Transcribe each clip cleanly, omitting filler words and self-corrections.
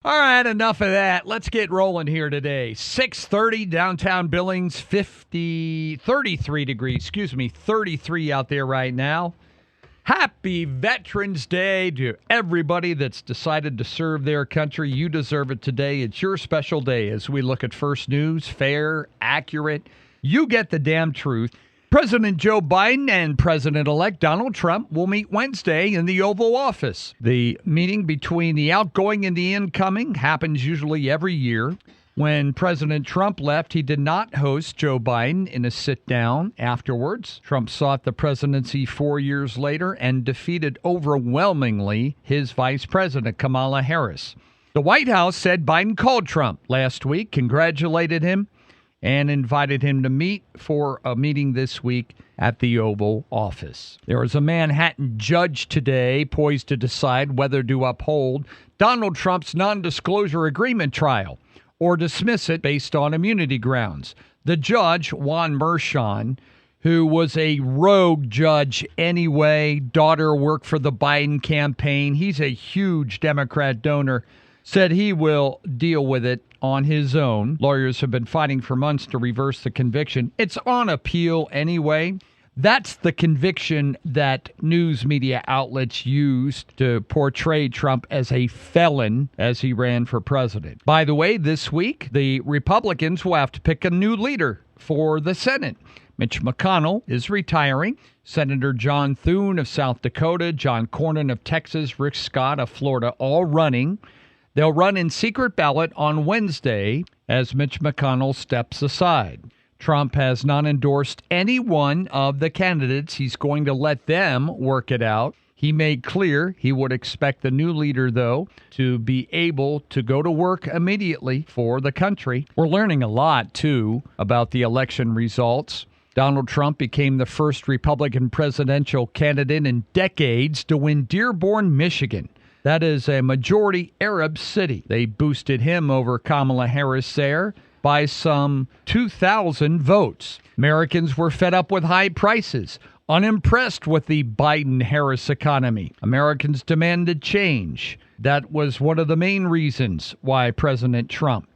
All right, enough of that. Let's get rolling here today. 6:30 downtown Billings, 33 degrees, 33 out there right now. Happy Veterans Day to everybody that's decided to serve their country. You deserve it today. It's your special day as we look at First News, fair, accurate. You get the damn truth. President Joe Biden and President-elect Donald Trump will meet Wednesday in the Oval Office. The meeting between the outgoing and the incoming happens usually every year. When President Trump left, he did not host Joe Biden in a sit-down afterwards. Trump sought the presidency 4 years later and defeated overwhelmingly his vice president, Kamala Harris. The White House said Biden called Trump last week, congratulated him, and invited him to meet for a meeting this week at the Oval Office. There is a Manhattan judge today poised to decide whether to uphold Donald Trump's non-disclosure agreement trial or dismiss it based on immunity grounds. The judge, Juan Merchan, who was a rogue judge anyway, daughter worked for the Biden campaign, he's a huge Democrat donor, said he will deal with it on his own. Lawyers have been fighting for months to reverse the conviction. It's on appeal anyway. That's the conviction that news media outlets used to portray Trump as a felon as he ran for president. By the way, this week, the Republicans will have to pick a new leader for the Senate. Mitch McConnell is retiring. Senator John Thune of South Dakota, John Cornyn of Texas, Rick Scott of Florida, all running. They'll run in secret ballot on Wednesday as Mitch McConnell steps aside. Trump has not endorsed any one of the candidates. He's going to let them work it out. He made clear he would expect the new leader, though, to be able to go to work immediately for the country. We're learning a lot, too, about the election results. Donald Trump became the first Republican presidential candidate in decades to win Dearborn, Michigan. That is a majority Arab city. They boosted him over Kamala Harris there by some 2,000 votes. Americans were fed up with high prices, unimpressed with the Biden-Harris economy. Americans demanded change. That was one of the main reasons why President Trump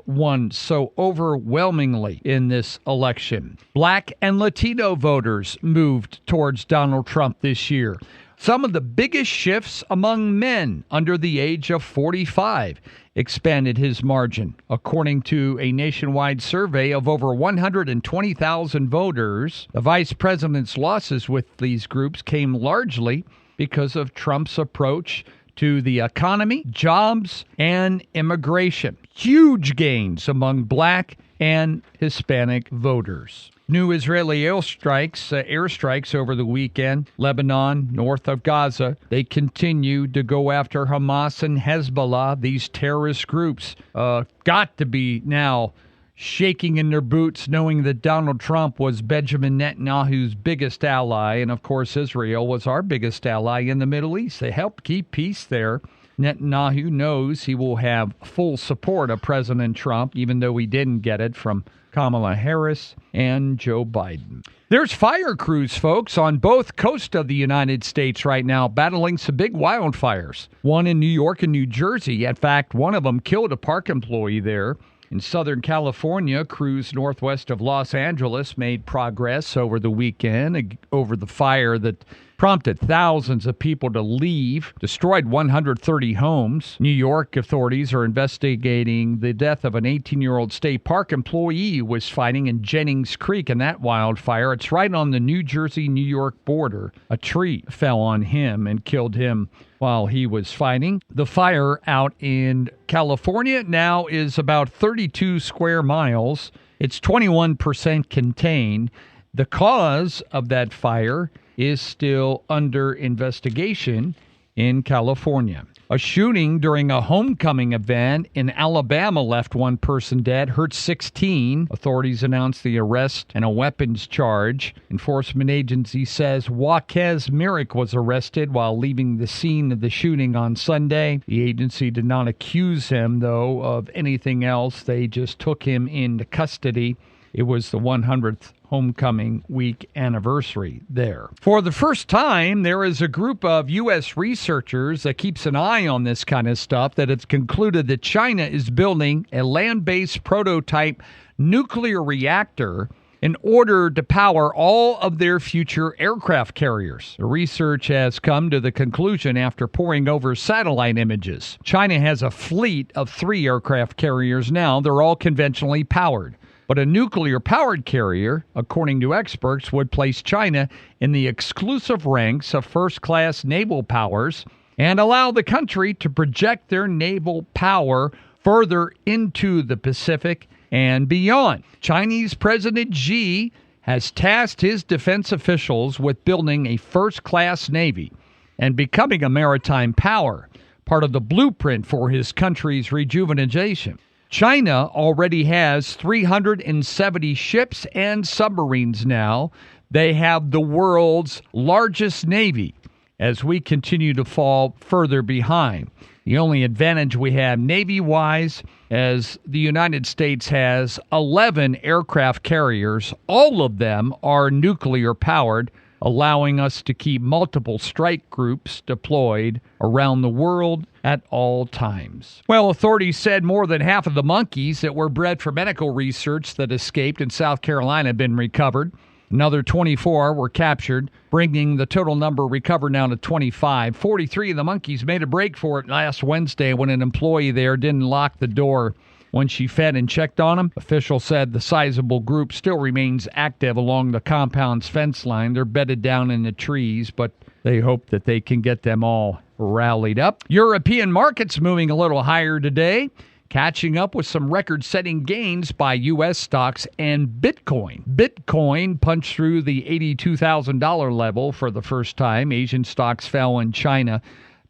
won so overwhelmingly in this election. Black and Latino voters moved towards Donald Trump this year. Some of the biggest shifts among men under the age of 45 expanded his margin. According to a nationwide survey of over 120,000 voters, the vice president's losses with these groups came largely because of Trump's approach to the economy, jobs, and immigration. Huge gains among black and Hispanic voters. New Israeli airstrikes over the weekend, Lebanon, north of Gaza. They continue to go after Hamas and Hezbollah. These terrorist groups got to be now shaking in their boots, knowing that Donald Trump was Benjamin Netanyahu's biggest ally. And, of course, Israel was our biggest ally in the Middle East. They helped keep peace there. Netanyahu knows he will have full support of President Trump, even though he didn't get it from Kamala Harris and Joe Biden. There's fire crews, folks, on both coasts of the United States right now battling some big wildfires. One in New York and New Jersey. In fact, one of them killed a park employee there. In Southern California, crews northwest of Los Angeles made progress over the weekend over the fire that prompted thousands of people to leave, destroyed 130 homes. New York authorities are investigating the death of an 18-year-old state park employee who was fighting in Jennings Creek in that wildfire. It's right on the New Jersey-New York border. A tree fell on him and killed him while he was fighting. The fire out in California now is about 32 square miles. It's 21% contained. The cause of that fire is still under investigation in California. A shooting during a homecoming event in Alabama left one person dead, hurt 16. Authorities announced the arrest and a weapons charge. Enforcement agency says Jaquez Merrick was arrested while leaving the scene of the shooting on Sunday. The agency did not accuse him, though, of anything else. They just took him into custody. It was the 100th homecoming week anniversary there. For the first time, there is a group of U.S. researchers that keeps an eye on this kind of stuff that has concluded that China is building a land-based prototype nuclear reactor in order to power all of their future aircraft carriers. The research has come to the conclusion after poring over satellite images. China has a fleet of 3 aircraft carriers now. They're all conventionally powered. But a nuclear-powered carrier, according to experts, would place China in the exclusive ranks of first-class naval powers and allow the country to project their naval power further into the Pacific and beyond. Chinese President Xi has tasked his defense officials with building a first-class navy and becoming a maritime power, part of the blueprint for his country's rejuvenation. China already has 370 ships and submarines now. They have the world's largest navy as we continue to fall further behind. The only advantage we have Navy-wise is the United States has 11 aircraft carriers. All of them are nuclear-powered, allowing us to keep multiple strike groups deployed around the world at all times. Well, authorities said more than half of the monkeys that were bred for medical research that escaped in South Carolina have been recovered. Another 24 were captured, bringing the total number recovered now to 25. 43 of the monkeys made a break for it last Wednesday when an employee there didn't lock the door when she fed and checked on them. Officials said the sizable group still remains active along the compound's fence line. They're bedded down in the trees, but they hope that they can get them all rallied up. European markets moving a little higher today, catching up with some record-setting gains by U.S. stocks and Bitcoin. Bitcoin punched through the $82,000 level for the first time. Asian stocks fell in China.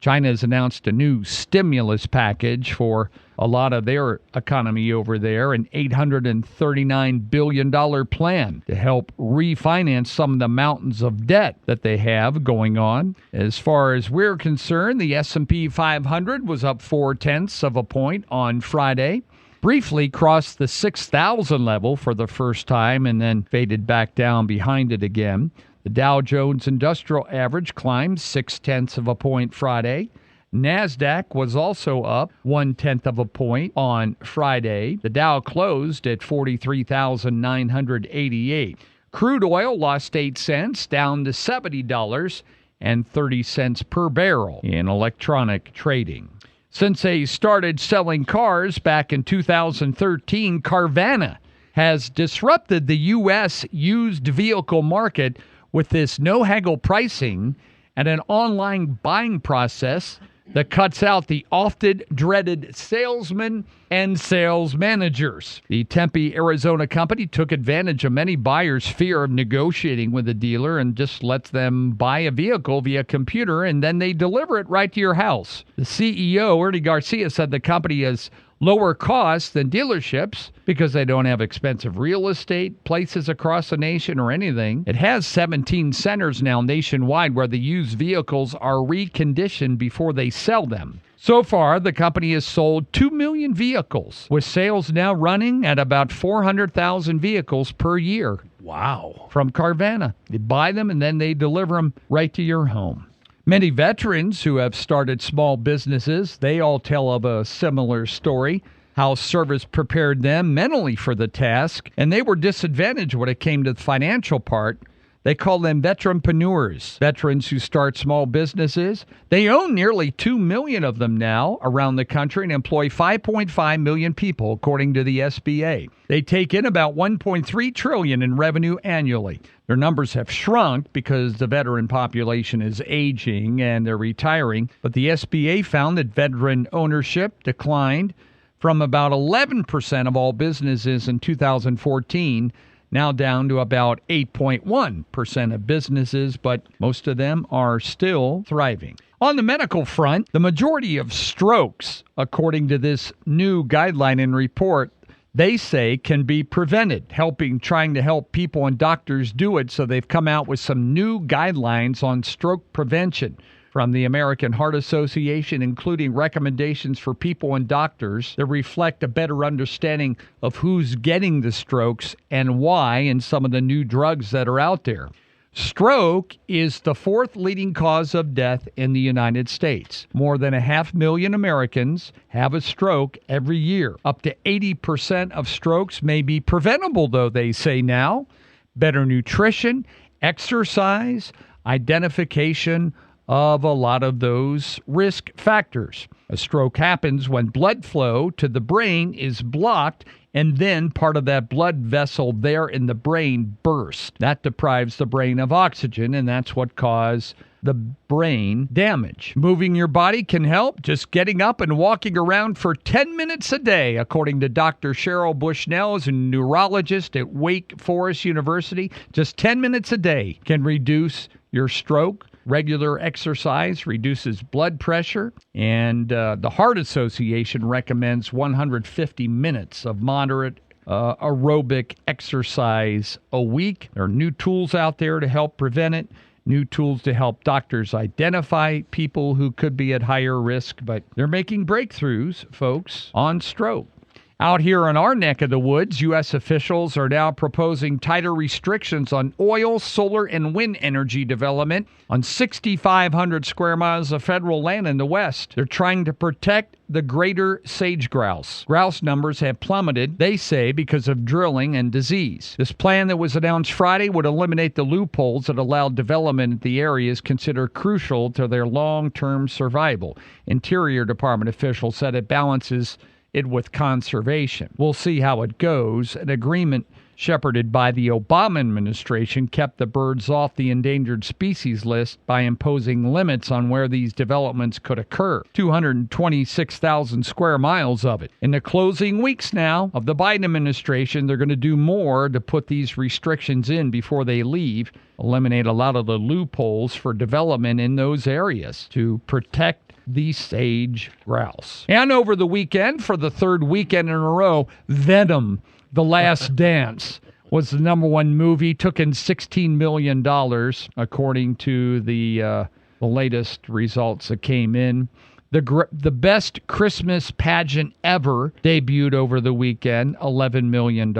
China has announced a new stimulus package for a lot of their economy over there, an $839 billion plan to help refinance some of the mountains of debt that they have going on. As far as we're concerned, the S&P 500 was up 0.4 of a point on Friday. Briefly crossed the 6,000 level for the first time and then faded back down behind it again. The Dow Jones Industrial Average climbed 0.6 of a point Friday. NASDAQ was also up 0.1 of a point on Friday. The Dow closed at 43,988. Crude oil lost 8 cents, down to $70.30 per barrel in electronic trading. Since they started selling cars back in 2013, Carvana has disrupted the U.S. used vehicle market with this no-haggle pricing and an online buying process that cuts out the often dreaded salesmen and sales managers. The Tempe, Arizona company took advantage of many buyers' fear of negotiating with a dealer and just lets them buy a vehicle via computer and then they deliver it right to your house. The CEO, Ernie Garcia, said the company has lower costs than dealerships because they don't have expensive real estate, places across the nation, or anything. It has 17 centers now nationwide where the used vehicles are reconditioned before they sell them. So far, the company has sold 2 million vehicles, with sales now running at about 400,000 vehicles per year. Wow. From Carvana. They buy them and then they deliver them right to your home. Many veterans who have started small businesses, they all tell of a similar story, how service prepared them mentally for the task, and they were disadvantaged when it came to the financial part. They call them veteranpreneurs, veterans who start small businesses. They own nearly 2 million of them now around the country and employ 5.5 million people, according to the SBA. They take in about $1.3 trillion in revenue annually. Their numbers have shrunk because the veteran population is aging and they're retiring. But the SBA found that veteran ownership declined from about 11% of all businesses in 2014 now down to about 8.1% of businesses, but most of them are still thriving. On the medical front, the majority of strokes, according to this new guideline and report, they say can be prevented, trying to help people and doctors do it. So they've come out with some new guidelines on stroke prevention. from the American Heart Association, including recommendations for people and doctors that reflect a better understanding of who's getting the strokes and why, and some of the new drugs that are out there. Stroke is the fourth leading cause of death in the United States. More than 500,000 Americans have a stroke every year. Up to 80% of strokes may be preventable, though, they say now. Better nutrition, exercise, identification of a lot of those risk factors. A stroke happens when blood flow to the brain is blocked, and then part of that blood vessel there in the brain bursts. That deprives the brain of oxygen, and that's what causes the brain damage. Moving your body can help. Just getting up and walking around for 10 minutes a day, according to Dr. Cheryl Bushnell, is a neurologist at Wake Forest University. Just 10 minutes a day can reduce your stroke. Regular exercise reduces blood pressure, and the Heart Association recommends 150 minutes of moderate aerobic exercise a week. There are new tools out there to help prevent it, new tools to help doctors identify people who could be at higher risk, but they're making breakthroughs, folks, on stroke. Out here in our neck of the woods, U.S. officials are now proposing tighter restrictions on oil, solar, and wind energy development on 6,500 square miles of federal land in the West. They're trying to protect the greater sage grouse. Grouse numbers have plummeted, they say, because of drilling and disease. This plan that was announced Friday would eliminate the loopholes that allowed development in the areas considered crucial to their long-term survival. Interior Department officials said it balances it with conservation. We'll see how it goes. An agreement shepherded by the Obama administration kept the birds off the endangered species list by imposing limits on where these developments could occur. 226,000 square miles of it. In the closing weeks now of the Biden administration, they're going to do more to put these restrictions in before they leave, eliminate a lot of the loopholes for development in those areas to protect the sage grouse. And over the weekend, for the third weekend in a row, Venom, The Last Dance, was the number one movie, took in $16 million, according to the latest results that came in. The best Christmas pageant ever debuted over the weekend, $11 million.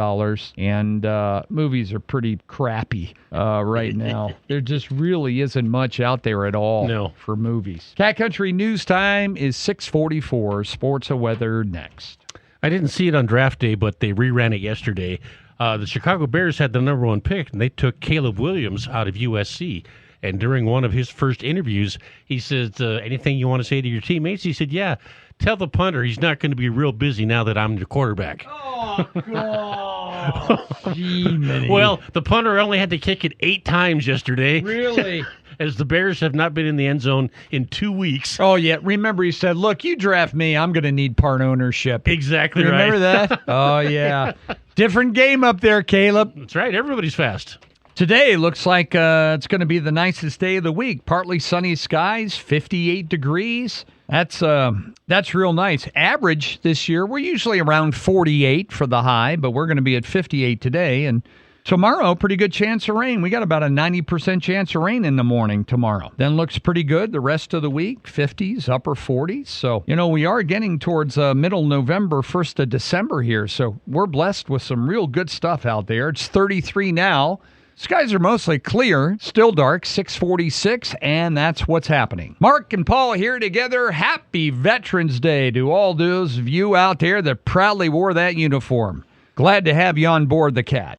And movies are pretty crappy right now. There just really isn't much out there at all for movies. Cat Country News Time is 6:44. Sports and weather next. I didn't see it on draft day, but they reran it yesterday. The Chicago Bears had the number one pick, and they took Caleb Williams out of USC. And during one of his first interviews, he says, anything you want to say to your teammates? He said, yeah, tell the punter he's not going to be real busy now that I'm the quarterback. Oh, God. Gee, well, the punter only had to kick it 8 times yesterday. Really? As the Bears have not been in the end zone in 2 weeks. Oh, yeah. Remember, he said, look, you draft me, I'm going to need part ownership. Exactly right. Remember that? Oh, yeah. Different game up there, Caleb. That's right. Everybody's fast. Today looks like it's going to be the nicest day of the week. Partly sunny skies, 58 degrees. That's real nice. Average this year, we're usually around 48 for the high, but we're going to be at 58 today. And tomorrow, pretty good chance of rain. We got about a 90% chance of rain in the morning tomorrow. Then looks pretty good the rest of the week, 50s, upper 40s. So, we are getting towards middle November, 1st of December here. So we're blessed with some real good stuff out there. It's 33 now. Skies are mostly clear, still dark, 6:46, and that's what's happening. Mark and Paul here together. Happy Veterans Day to all those of you out there that proudly wore that uniform. Glad to have you on board the Cat.